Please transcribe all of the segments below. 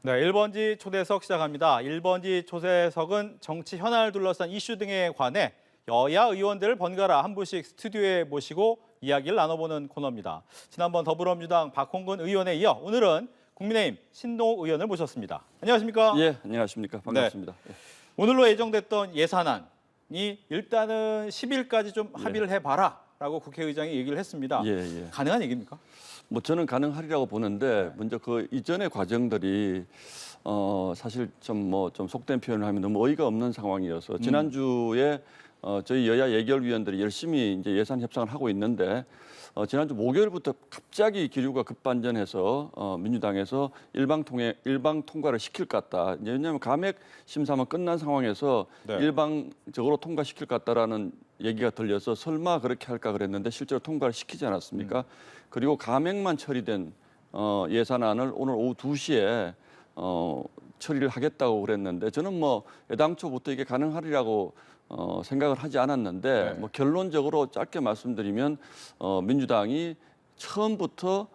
네, 1번지 초대석 시작합니다. 1번지 초대석은 정치 현안을 둘러싼 이슈 등에 관해 여야 의원들을 번갈아 한 분씩 스튜디오에 모시고 이야기를 나눠보는 코너입니다. 지난번 더불어민주당 박홍근 의원에 이어 오늘은 국민의힘 신동욱 의원을 모셨습니다. 안녕하십니까? 예, 안녕하십니까. 반갑습니다. 네. 오늘로 예정됐던 예산안이 일단은 10일까지 좀 합의를 해봐라라고 국회의장이 얘기를 했습니다. 예. 가능한 얘기입니까? 뭐 저는 가능하리라고 보는데 먼저 그 이전의 과정들이 사실 좀 속된 표현을 하면 너무 어이가 없는 상황이어서 지난주에 저희 여야 예결위원들이 열심히 이제 예산 협상을 하고 있는데 지난주 목요일부터 갑자기 기류가 급반전해서 민주당에서 일방 통과를 시킬 것 같다. 이제 왜냐하면 감액 심사만 끝난 상황에서 일방적으로 통과시킬 것 같다라는 얘기가 들려서 설마 그렇게 할까 그랬는데 실제로 통과를 시키지 않았습니까? 그리고 감액만 처리된 예산안을 오늘 오후 2시에 처리를 하겠다고 그랬는데 저는 뭐 애당초부터 이게 가능하리라고 생각을 하지 않았는데 뭐 결론적으로 짧게 말씀드리면 민주당이 처음부터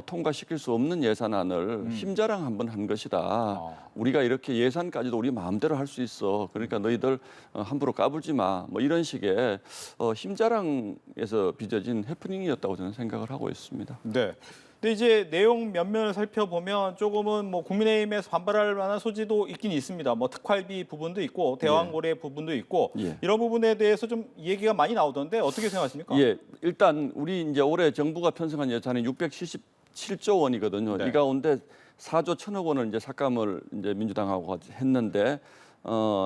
통과시킬 수 없는 예산안을 힘자랑 한번 한 것이다. 우리가 이렇게 예산까지도 우리 마음대로 할 수 있어. 그러니까 너희들 함부로 까불지 마. 뭐 이런 식의 힘자랑에서 빚어진 해프닝이었다고 저는 생각을 하고 있습니다. 네. 근데 이제 내용 면면을 살펴보면 조금은 뭐 국민의힘에서 반발할 만한 소지도 있긴 있습니다. 뭐 특활비 부분도 있고 대왕고래 부분도 있고 이런 부분에 대해서 좀 얘기가 많이 나오던데 어떻게 생각하십니까? 예, 일단 우리 이제 올해 정부가 편성한 예산이 677조 원이거든요. 이 가운데 4조 1천억 원을 이제 삭감을 이제 민주당하고 했는데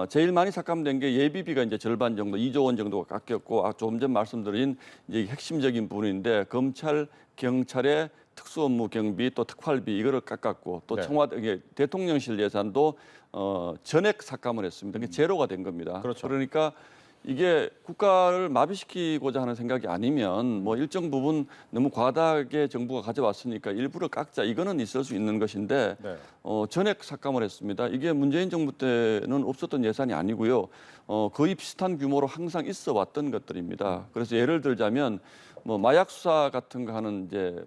제일 많이 삭감된 게 예비비가 이제 절반 정도, 2조 원 정도가 깎였고, 조금 전 말씀드린 이제 핵심적인 부분인데 검찰, 경찰의 특수업무 경비 또 특활비 이거를 깎았고 또 청와대 대통령실 예산도 전액 삭감을 했습니다. 그게 제로가 된 겁니다. 그렇죠. 그러니까 이게 국가를 마비시키고자 하는 생각이 아니면 뭐 일정 부분 너무 과다하게 정부가 가져왔으니까 일부러 깎자 이거는 있을 수 있는 것인데 전액 삭감을 했습니다. 이게 문재인 정부 때는 없었던 예산이 아니고요. 거의 비슷한 규모로 항상 있어 왔던 것들입니다. 그래서 예를 들자면 뭐 마약 수사 같은 거 하는 이제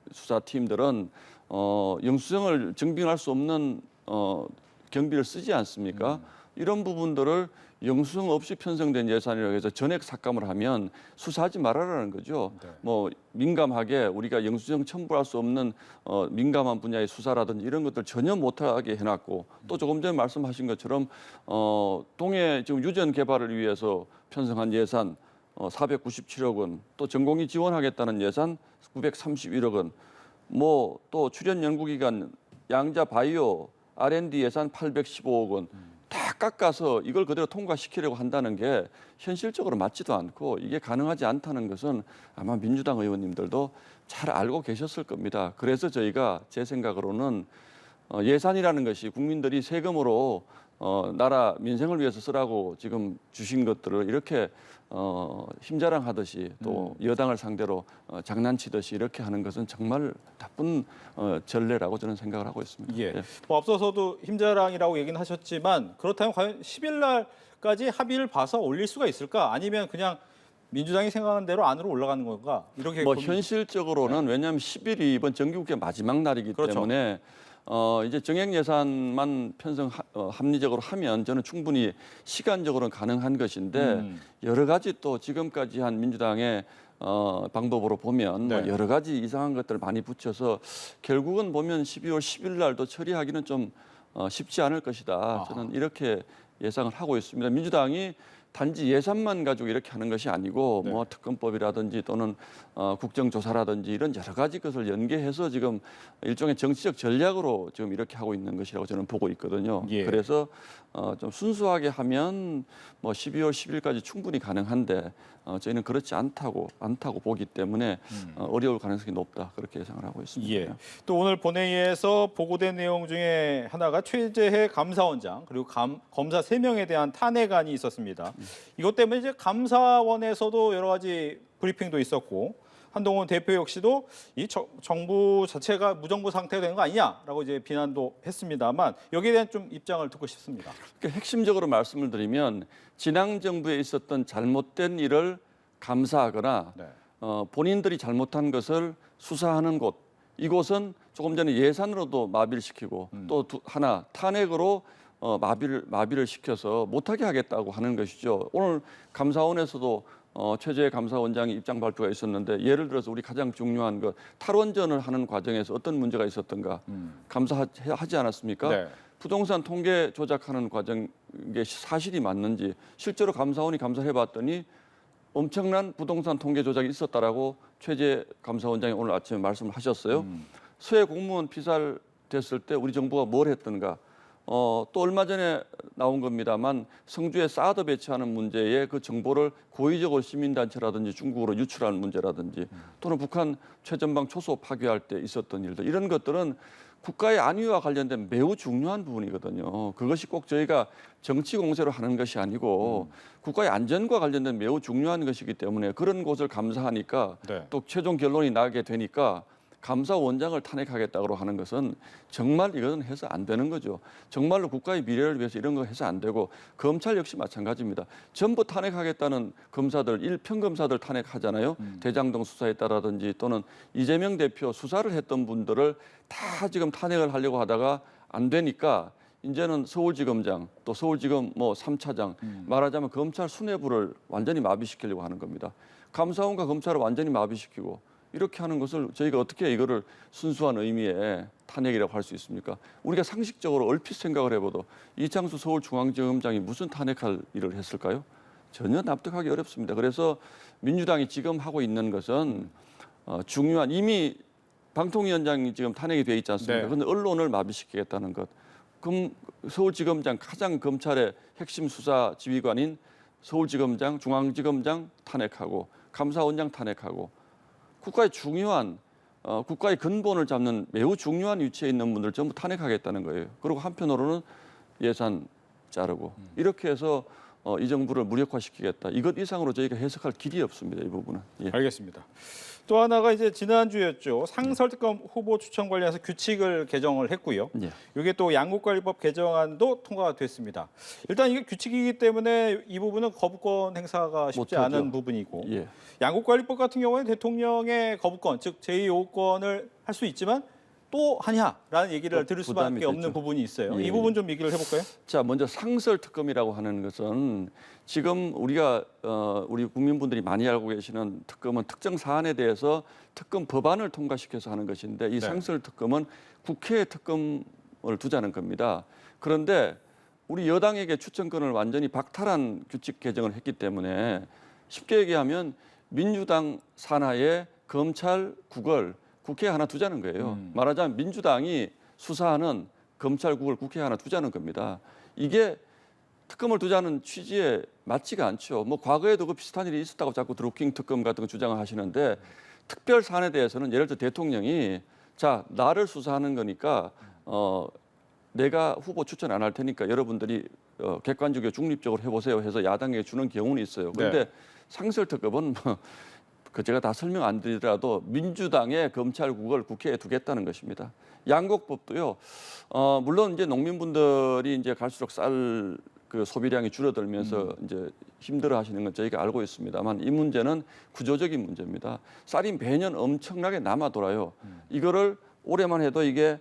수사팀들은 영수증을 증빙할 수 없는 경비를 쓰지 않습니까? 이런 부분들을 영수증 없이 편성된 예산이라고 해서 전액 삭감을 하면 수사하지 말아라는 거죠. 뭐 민감하게 우리가 영수증 첨부할 수 없는 민감한 분야의 수사라든지 이런 것들 전혀 못하게 해놨고 또 조금 전에 말씀하신 것처럼 동해 지금 유전 개발을 위해서 편성한 예산 497억 원, 또 전공의 지원하겠다는 예산 931억 원, 뭐 또 출연 연구기관 양자 바이오 R&D 예산 815억 원. 다 깎아서 이걸 그대로 통과시키려고 한다는 게 현실적으로 맞지도 않고 이게 가능하지 않다는 것은 아마 민주당 의원님들도 잘 알고 계셨을 겁니다. 그래서 저희가 제 생각으로는 예산이라는 것이 국민들이 세금으로 나라 민생을 위해서 쓰라고 지금 주신 것들을 이렇게 힘자랑하듯이 또 여당을 상대로 장난치듯이 이렇게 하는 것은 정말 나쁜 전례라고 저는 생각을 하고 있습니다. 뭐 앞서서도 힘자랑이라고 얘기는 하셨지만 그렇다면 과연 10일 날까지 합의를 봐서 올릴 수가 있을까? 아니면 그냥 민주당이 생각하는 대로 안으로 올라가는 건가? 이렇게 뭐 현실적으로는 왜냐하면 10일이 이번 정기국회 마지막 날이기 때문에 이제 정액 예산만 합리적으로 하면 저는 충분히 시간적으로는 가능한 것인데 여러 가지 또 지금까지 한 민주당의 방법으로 보면 뭐 여러 가지 이상한 것들을 많이 붙여서 결국은 보면 12월 10일 날도 처리하기는 좀 쉽지 않을 것이다. 저는 이렇게 예상을 하고 있습니다. 민주당이 단지 예산만 가지고 이렇게 하는 것이 아니고 뭐 특검법이라든지 또는 국정조사라든지 이런 여러 가지 것을 연계해서 지금 일종의 정치적 전략으로 지금 이렇게 하고 있는 것이라고 저는 보고 있거든요. 그래서 좀 순수하게 하면 뭐 12월 10일까지 충분히 가능한데 저희는 그렇지 않다고 보기 때문에 어려울 가능성이 높다 그렇게 예상을 하고 있습니다. 또 오늘 본회의에서 보고된 내용 중에 하나가 최재해 감사원장 그리고 검사 3명에 대한 탄핵안이 있었습니다. 이것 때문에 이제 감사원에서도 여러 가지 브리핑도 있었고 한동훈 대표 역시도 이 정부 자체가 무정부 상태가 되는 거 아니냐라고 이제 비난도 했습니다만 여기에 대한 좀 입장을 듣고 싶습니다. 그러니까 핵심적으로 말씀을 드리면 지난 정부에 있었던 잘못된 일을 감사하거나 본인들이 잘못한 것을 수사하는 곳 이곳은 조금 전에 예산으로도 마비를 시키고 또 하나 탄핵으로 마비를 시켜서 못하게 하겠다고 하는 것이죠. 오늘 감사원에서도 최재해 감사원장의 입장 발표가 있었는데 예를 들어서 우리 가장 중요한 것 탈원전을 하는 과정에서 어떤 문제가 있었던가 감사하지 않았습니까? 네. 부동산 통계 조작하는 과정에 사실이 맞는지 실제로 감사원이 감사를 해봤더니 엄청난 부동산 통계 조작이 있었다라고 최재 감사원장이 오늘 아침에 말씀을 하셨어요. 서해 공무원 피살 됐을 때 우리 정부가 뭘 했던가. 또 얼마 전에 나온 겁니다만 성주에 사드 배치하는 문제에 그 정보를 고의적으로 시민단체라든지 중국으로 유출하는 문제라든지 또는 북한 최전방 초소 파괴할 때 있었던 일들 이런 것들은 국가의 안위와 관련된 매우 중요한 부분이거든요. 그것이 꼭 저희가 정치 공세로 하는 것이 아니고 국가의 안전과 관련된 매우 중요한 것이기 때문에 그런 곳을 감사하니까 네. 또 최종 결론이 나게 되니까 감사원장을 탄핵하겠다고 하는 것은 정말 이것은 해서 안 되는 거죠. 정말로 국가의 미래를 위해서 이런 거 해서 안 되고 검찰 역시 마찬가지입니다. 전부 탄핵하겠다는 검사들, 일평검사들 탄핵하잖아요. 대장동 수사했다라든지 또는 이재명 대표 수사를 했던 분들을 다 지금 탄핵을 하려고 하다가 안 되니까 이제는 서울지검장 또 서울지검 뭐 3차장 말하자면 검찰 수뇌부를 완전히 마비시키려고 하는 겁니다. 감사원과 검찰을 완전히 마비시키고 이렇게 하는 것을 저희가 어떻게 이거를 순수한 의미의 탄핵이라고 할 수 있습니까? 우리가 상식적으로 얼핏 생각을 해봐도 이창수 서울중앙지검장이 무슨 탄핵할 일을 했을까요? 전혀 납득하기 어렵습니다. 그래서 민주당이 지금 하고 있는 것은 중요한 이미 방통위원장이 지금 탄핵이 돼 있지 않습니까? 네. 그런데 언론을 마비시키겠다는 것. 그럼 서울지검장 가장 검찰의 핵심 수사 지휘관인 서울지검장, 중앙지검장 탄핵하고 감사원장 탄핵하고 국가의 중요한 국가의 근본을 잡는 매우 중요한 위치에 있는 분들 전부 탄핵하겠다는 거예요. 그리고 한편으로는 예산 자르고 이렇게 해서 이 정부를 무력화시키겠다. 이것 이상으로 저희가 해석할 길이 없습니다. 이 부분은. 예. 알겠습니다. 또 하나가 이제 지난주였죠. 상설특검 후보 추천 관련해서 규칙을 개정을 했고요. 예. 이게 또 양국관리법 개정안도 통과가 됐습니다. 일단 이게 규칙이기 때문에 이 부분은 거부권 행사가 쉽지 못하죠. 않은 부분이고 예. 양국관리법 같은 경우에는 대통령의 거부권, 즉 제2요건을 할 수 있지만 또 하냐라는 얘기를 들을 수밖에 부담이 없는 되죠. 부분이 있어요. 예. 이 부분 좀 얘기를 해볼까요? 자, 먼저 상설 특검이라고 하는 것은 지금 우리가 우리 국민분들이 많이 알고 계시는 특검은 특정 사안에 대해서 특검 법안을 통과시켜서 하는 것인데 이 네. 상설 특검은 국회에 특검을 두자는 겁니다. 그런데 우리 여당에게 추천권을 완전히 박탈한 규칙 개정을 했기 때문에 쉽게 얘기하면 민주당 산하에 검찰 국을 국회에 하나 두자는 거예요. 말하자면 민주당이 수사하는 검찰국을 국회에 하나 두자는 겁니다. 이게 특검을 두자는 취지에 맞지가 않죠. 뭐 과거에도 그 비슷한 일이 있었다고 자꾸 드루킹 특검 같은 거 주장을 하시는데 특별 사안에 대해서는 예를 들어 대통령이 자 나를 수사하는 거니까 내가 후보 추천 안 할 테니까 여러분들이 객관적이고 중립적으로 해보세요 해서 야당에게 주는 경우는 있어요. 그런데 네. 상설 특검은 그 제가 다 설명 안 드리더라도 민주당의 검찰국을 국회에 두겠다는 것입니다. 양곡법도요. 물론 이제 농민분들이 이제 갈수록 쌀 그 소비량이 줄어들면서 이제 힘들어하시는 건 저희가 알고 있습니다만 이 문제는 구조적인 문제입니다. 쌀이 매년 엄청나게 남아 돌아요. 이거를 올해만 해도 이게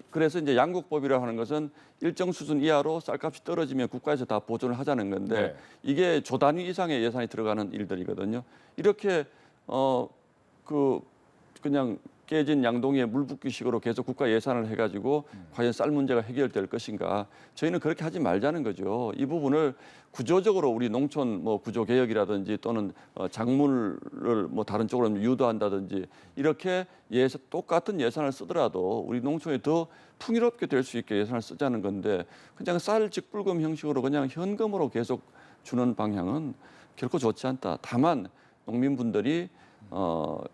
그래서 이제 양곡법이라고 하는 것은 일정 수준 이하로 쌀값이 떨어지면 국가에서 다 보존을 하자는 건데 네. 이게 조 단위 이상의 예산이 들어가는 일들이거든요. 이렇게 그냥 깨진 양동이에 물 붓기식으로 계속 국가 예산을 해가지고 과연 쌀 문제가 해결될 것인가? 저희는 그렇게 하지 말자는 거죠. 이 부분을 구조적으로 우리 농촌 뭐 구조 개혁이라든지 또는 작물을 뭐 다른 쪽으로 유도한다든지 이렇게 똑같은 예산을 쓰더라도 우리 농촌이 더 풍요롭게 될 수 있게 예산을 쓰자는 건데 그냥 쌀 직불금 형식으로 그냥 현금으로 계속 주는 방향은 결코 좋지 않다. 다만 농민분들이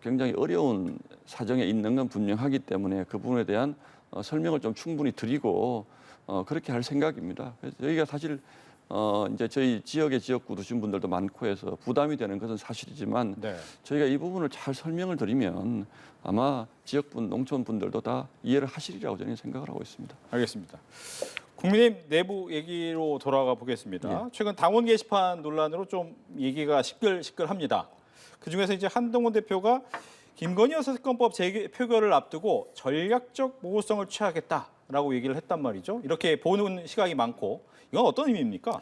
굉장히 어려운 사정에 있는 건 분명하기 때문에 그 부분에 대한 설명을 좀 충분히 드리고 그렇게 할 생각입니다. 그래서 저희가 사실 이제 저희 지역에 지역구 두신 분들도 많고 해서 부담이 되는 것은 사실이지만 네. 저희가 이 부분을 잘 설명을 드리면 아마 지역분, 농촌분들도 다 이해를 하시리라고 저는 생각을 하고 있습니다. 알겠습니다. 국민의힘 내부 얘기로 돌아가 보겠습니다. 예. 최근 당원 게시판 논란으로 좀 얘기가 시끌시끌합니다. 그중에서 이제 한동훈 대표가 김건희 여사 특검법 표결을 앞두고 전략적 모호성을 취하겠다라고 얘기를 했단 말이죠. 이렇게 보는 시각이 많고 이건 어떤 의미입니까?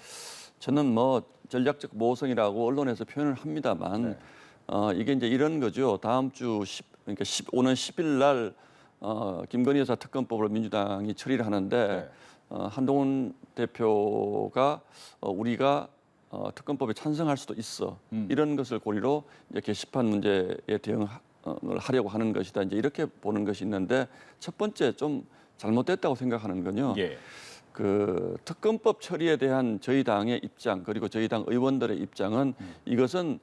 저는 뭐 전략적 모호성이라고 언론에서 표현을 합니다만 네. 이게 이제 이런 거죠. 다음 주 그러니까 오는 10일 날 김건희 여사 특검법을 민주당이 처리를 하는데 네. 한동훈 대표가 우리가 특검법에 찬성할 수도 있어. 이런 것을 고리로 이제 게시판 문제에 대응을 하려고 하는 것이다. 이제 이렇게 보는 것이 있는데 첫 번째 좀 잘못됐다고 생각하는 건요. 예. 그 특검법 처리에 대한 저희 당의 입장 그리고 저희 당 의원들의 입장은 이것은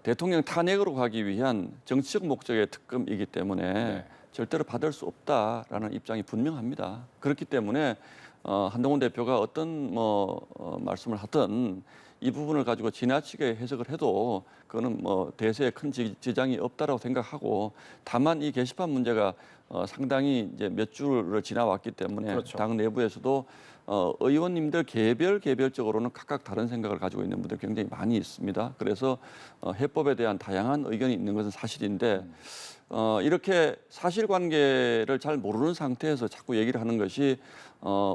대통령 탄핵으로 가기 위한 정치적 목적의 특검이기 때문에 네. 절대로 받을 수 없다라는 입장이 분명합니다. 그렇기 때문에 한동훈 대표가 어떤 말씀을 하든 이 부분을 가지고 지나치게 해석을 해도 그거는 뭐 대세에 큰 지장이 없다라고 생각하고 다만 이 게시판 문제가 상당히 이제 몇 주를 지나왔기 때문에 그렇죠. 당 내부에서도 의원님들 개별적으로는 각각 다른 생각을 가지고 있는 분들 굉장히 많이 있습니다. 그래서 해법에 대한 다양한 의견이 있는 것은 사실인데 이렇게 사실관계를 잘 모르는 상태에서 자꾸 얘기를 하는 것이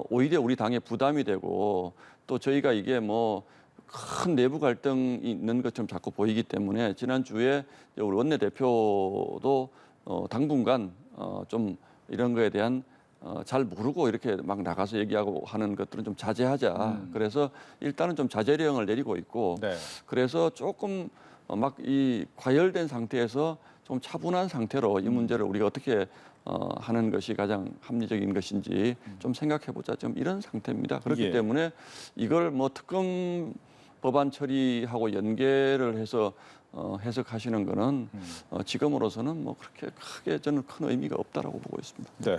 오히려 우리 당에 부담이 되고 또 저희가 이게 뭐 큰 내부 갈등이 있는 것처럼 자꾸 보이기 때문에 지난주에 우리 원내대표도 당분간 좀 이런 거에 대한 잘 모르고 이렇게 막 나가서 얘기하고 하는 것들은 좀 자제하자. 그래서 일단은 좀 자제령을 내리고 있고 네. 그래서 조금 막 이 과열된 상태에서 좀 차분한 상태로 이 문제를 우리가 어떻게 하는 것이 가장 합리적인 것인지 좀 생각해보자. 좀 이런 상태입니다. 그렇기 예. 때문에 이걸 뭐 특검 법안 처리하고 연계를 해서 해석하시는 거는 지금으로서는 뭐 그렇게 크게 저는 큰 의미가 없다라고 보고 있습니다. 네.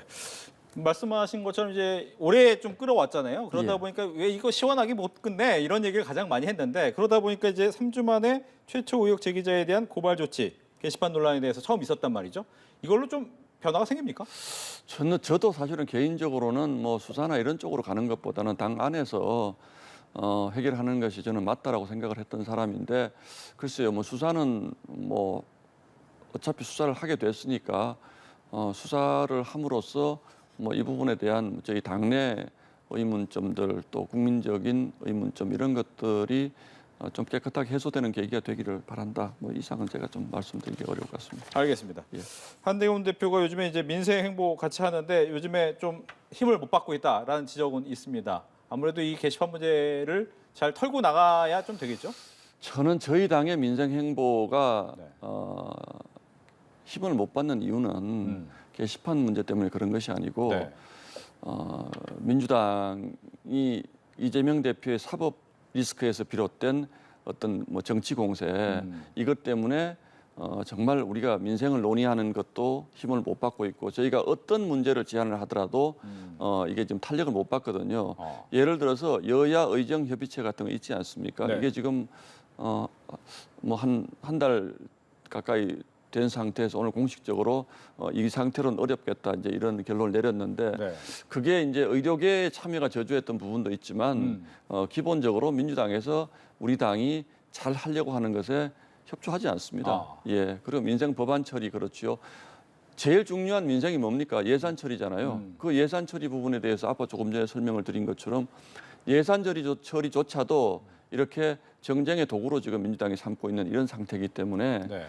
말씀하신 것처럼 이제 올해 좀 끌어왔잖아요. 그러다 예. 보니까 왜 이거 시원하게 못 끝내 이런 얘기를 가장 많이 했는데 그러다 보니까 이제 3주 만에 최초 의혹 제기자에 대한 고발 조치 게시판 논란에 대해서 처음 있었단 말이죠. 이걸로 좀 변화가 생깁니까? 저도 사실은 개인적으로는 뭐 수사나 이런 쪽으로 가는 것보다는 당 안에서 해결하는 것이 저는 맞다라고 생각을 했던 사람인데 글쎄요, 뭐 수사는 뭐 어차피 수사를 하게 됐으니까 수사를 함으로써 뭐 이 부분에 대한 저희 당내 의문점들 또 국민적인 의문점 이런 것들이 좀 깨끗하게 해소되는 계기가 되기를 바란다. 뭐 이상은 제가 좀 말씀드리기 어려울 것 같습니다. 알겠습니다. 예. 한대훈 대표가 요즘에 이제 민생 행보 같이 하는데 요즘에 좀 힘을 못 받고 있다라는 지적은 있습니다. 아무래도 이 게시판 문제를 잘 털고 나가야 좀 되겠죠? 저는 저희 당의 민생 행보가 네. 힘을 못 받는 이유는 게시판 문제 때문에 그런 것이 아니고 네. 민주당이 이재명 대표의 사법 리스크에서 비롯된 어떤 뭐 정치 공세 이것 때문에 정말 우리가 민생을 논의하는 것도 힘을 못 받고 있고 저희가 어떤 문제를 제안을 하더라도 이게 지금 탄력을 못 받거든요. 예를 들어서 여야 의정 협의체 같은 거 있지 않습니까? 네. 이게 지금 뭐 한 달 가까이 된 상태에서 오늘 공식적으로 이 상태로는 어렵겠다 이제 이런 결론을 내렸는데 네. 그게 이제 의료계의 참여가 저조했던 부분도 있지만 기본적으로 민주당에서 우리 당이 잘 하려고 하는 것에 협조하지 않습니다. 예, 그리고 민생 법안 처리 그렇죠. 제일 중요한 민생이 뭡니까? 예산 처리잖아요. 그 예산 처리 부분에 대해서 아까 조금 전에 설명을 드린 것처럼 예산 처리조차도 이렇게 정쟁의 도구로 지금 민주당이 삼고 있는 이런 상태이기 때문에 네.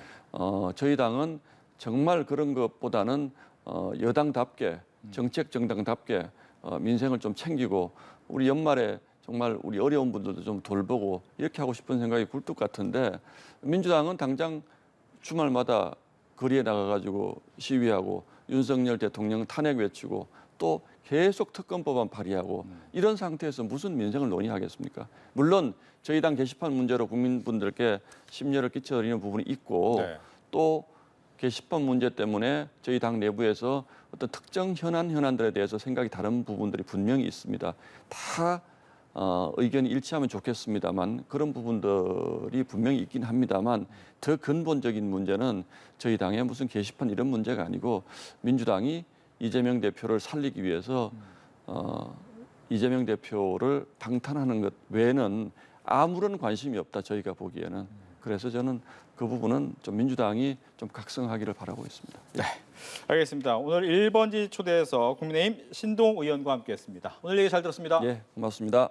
저희 당은 정말 그런 것보다는 여당답게 정책 정당답게 민생을 좀 챙기고 우리 연말에 정말 우리 어려운 분들도 좀 돌보고 이렇게 하고 싶은 생각이 굴뚝 같은데 민주당은 당장 주말마다 거리에 나가가지고 시위하고 윤석열 대통령 탄핵 외치고 또 계속 특검 법안 발의하고 이런 상태에서 무슨 민생을 논의하겠습니까? 물론 저희 당 게시판 문제로 국민분들께 심려를 끼쳐드리는 부분이 있고 네. 또 게시판 문제 때문에 저희 당 내부에서 어떤 특정 현안들에 대해서 생각이 다른 부분들이 분명히 있습니다. 다 의견이 일치하면 좋겠습니다만 그런 부분들이 분명히 있긴 합니다만 더 근본적인 문제는 저희 당의 무슨 게시판 이런 문제가 아니고 민주당이 이재명 대표를 살리기 위해서 이재명 대표를 방탄하는 것 외에는 아무런 관심이 없다 저희가 보기에는. 그래서 저는 그 부분은 좀 민주당이 좀 각성하기를 바라고 있습니다. 네, 알겠습니다. 오늘 1번지 초대해서 국민의힘 신동 의원과 함께했습니다. 오늘 얘기 잘 들었습니다. 예, 고맙습니다.